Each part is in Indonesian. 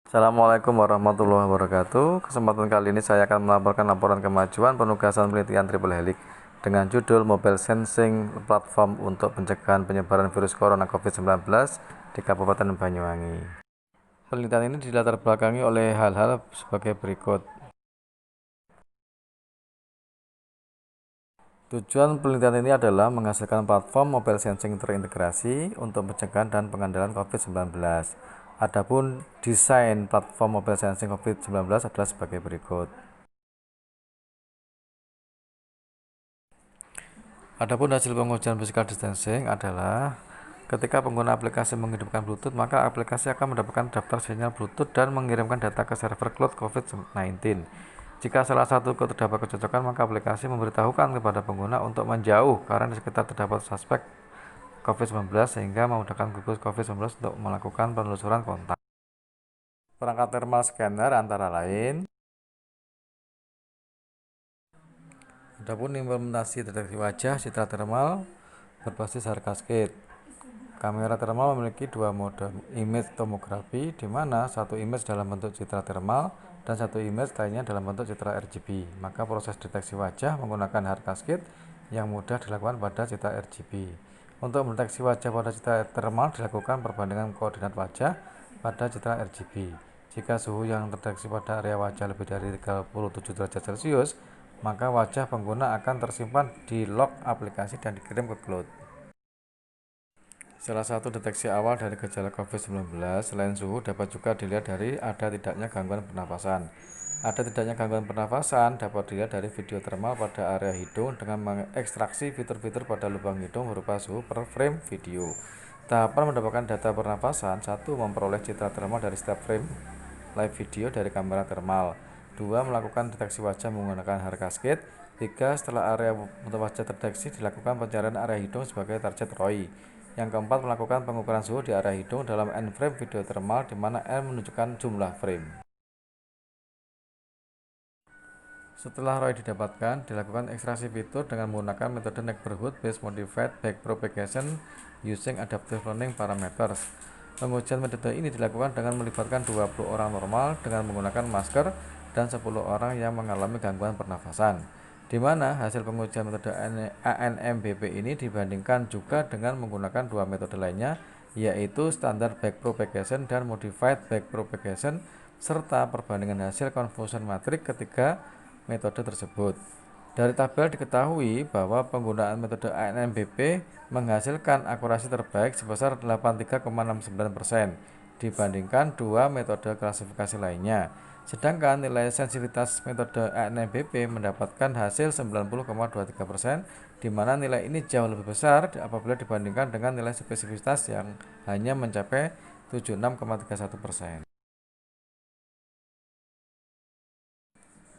Assalamualaikum warahmatullahi wabarakatuh. Kesempatan kali ini saya akan melaporkan laporan kemajuan penugasan penelitian triple helix dengan judul Mobile Sensing Platform untuk pencegahan penyebaran virus corona COVID-19 di Kabupaten Banyuwangi. Penelitian ini dilatar belakangi oleh hal-hal sebagai berikut. Tujuan penelitian ini adalah menghasilkan platform mobile sensing terintegrasi untuk pencegahan dan pengendalian COVID-19. Adapun desain platform mobile sensing COVID-19 adalah sebagai berikut. Adapun hasil pengujian physical distancing adalah ketika pengguna aplikasi menghidupkan Bluetooth, maka aplikasi akan mendapatkan daftar sinyal Bluetooth dan mengirimkan data ke server cloud COVID-19. Jika salah satu terdapat kecocokan, maka aplikasi memberitahukan kepada pengguna untuk menjauh karena di sekitar terdapat suspek COVID-19 sehingga memudahkan gugus COVID-19 untuk melakukan penelusuran kontak. Perangkat thermal scanner antara lain. Adapun implementasi deteksi wajah citra thermal berbasis Cascade. Kamera thermal memiliki dua mode image tomografi, di mana satu image dalam bentuk citra thermal dan satu image lainnya dalam bentuk citra RGB. Maka proses deteksi wajah menggunakan Cascade yang mudah dilakukan pada citra RGB. Untuk mendeteksi wajah pada citra thermal dilakukan perbandingan koordinat wajah pada citra RGB. Jika suhu yang terdeteksi pada area wajah lebih dari 37 derajat Celcius, maka wajah pengguna akan tersimpan di log aplikasi dan dikirim ke cloud. Salah satu deteksi awal dari gejala COVID-19 selain suhu dapat juga dilihat dari ada tidaknya gangguan pernapasan. Ada tidaknya gangguan pernapasan dapat dilihat dari video thermal pada area hidung dengan mengekstraksi fitur-fitur pada lubang hidung berupa suhu per frame video. Tahapan mendapatkan data pernapasan: 1. Memperoleh citra thermal dari setiap frame live video dari kamera thermal. 2. Melakukan deteksi wajah menggunakan Cascade. 3. Setelah area wajah terdeteksi, dilakukan pencarian area hidung sebagai target ROI. Yang keempat, melakukan pengukuran suhu di area hidung dalam N frame video thermal, di mana N menunjukkan jumlah frame. Setelah ROI didapatkan, dilakukan ekstraksi fitur dengan menggunakan metode Neighborhood Based Modified Backpropagation using Adaptive Learning Parameters. Pengujian metode ini dilakukan dengan melibatkan 20 orang normal dengan menggunakan masker dan 10 orang yang mengalami gangguan pernafasan, di mana hasil pengujian metode ANMBP ini dibandingkan juga dengan menggunakan dua metode lainnya, yaitu Standard Backpropagation dan Modified Backpropagation, serta perbandingan hasil confusion matrix ketiga metode tersebut. Dari tabel diketahui bahwa penggunaan metode ANMBP menghasilkan akurasi terbaik sebesar 83,69% dibandingkan dua metode klasifikasi lainnya. Sedangkan nilai sensitivitas metode ANMBP mendapatkan hasil 90,23%, di mana nilai ini jauh lebih besar apabila dibandingkan dengan nilai spesifisitas yang hanya mencapai 76,31%.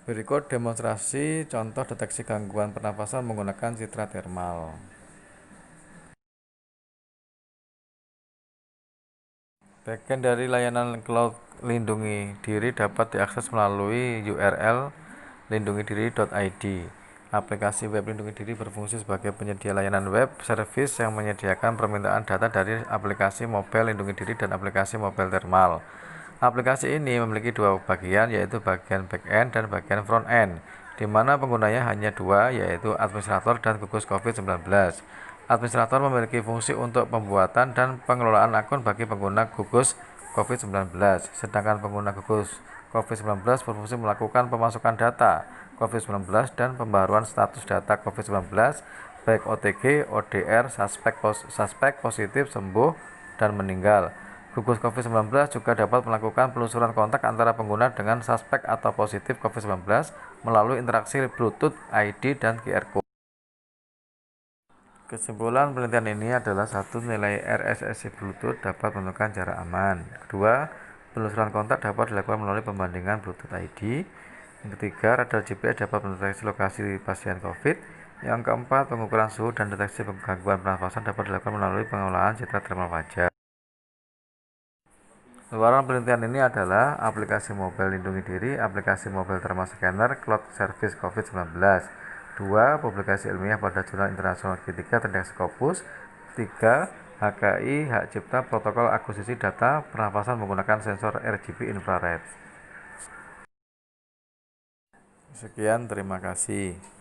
Berikut demonstrasi contoh deteksi gangguan pernapasan menggunakan citra thermal. Bagian dari layanan cloud lindungi diri dapat diakses melalui URL lindungidiri.id. Aplikasi web lindungi diri berfungsi sebagai penyedia layanan web service yang menyediakan permintaan data dari aplikasi mobile lindungi diri dan aplikasi mobile thermal. Aplikasi ini memiliki dua bagian, yaitu bagian back-end dan bagian front-end, di mana penggunanya hanya dua, yaitu administrator dan gugus COVID-19. Administrator memiliki fungsi untuk pembuatan dan pengelolaan akun bagi pengguna gugus COVID-19, sedangkan pengguna gugus COVID-19 berfungsi melakukan pemasukan data COVID-19 dan pembaruan status data COVID-19, baik OTG, ODR, suspek positif, sembuh, dan meninggal. Gugus COVID-19 juga dapat melakukan penelusuran kontak antara pengguna dengan suspek atau positif COVID-19 melalui interaksi Bluetooth, ID, dan QR Code. Kesimpulan penelitian ini adalah: 1. Nilai RSSI Bluetooth dapat menentukan jarak aman. 2. Penelusuran kontak dapat dilakukan melalui pembandingan Bluetooth ID. Yang ketiga, radar GPS dapat mendeteksi lokasi pasien COVID. Yang keempat, pengukuran suhu dan deteksi gangguan pernafasan dapat dilakukan melalui pengolahan citra thermal wajah. Luaran penelitian ini adalah aplikasi mobile lindungi diri, aplikasi mobile thermal scanner, cloud service COVID-19. 2. Publikasi ilmiah pada jurnal internasional. 3. Tendang Scopus. 3. HKI hak cipta protokol akuisisi data pernafasan menggunakan sensor RGB infrared. Sekian, terima kasih.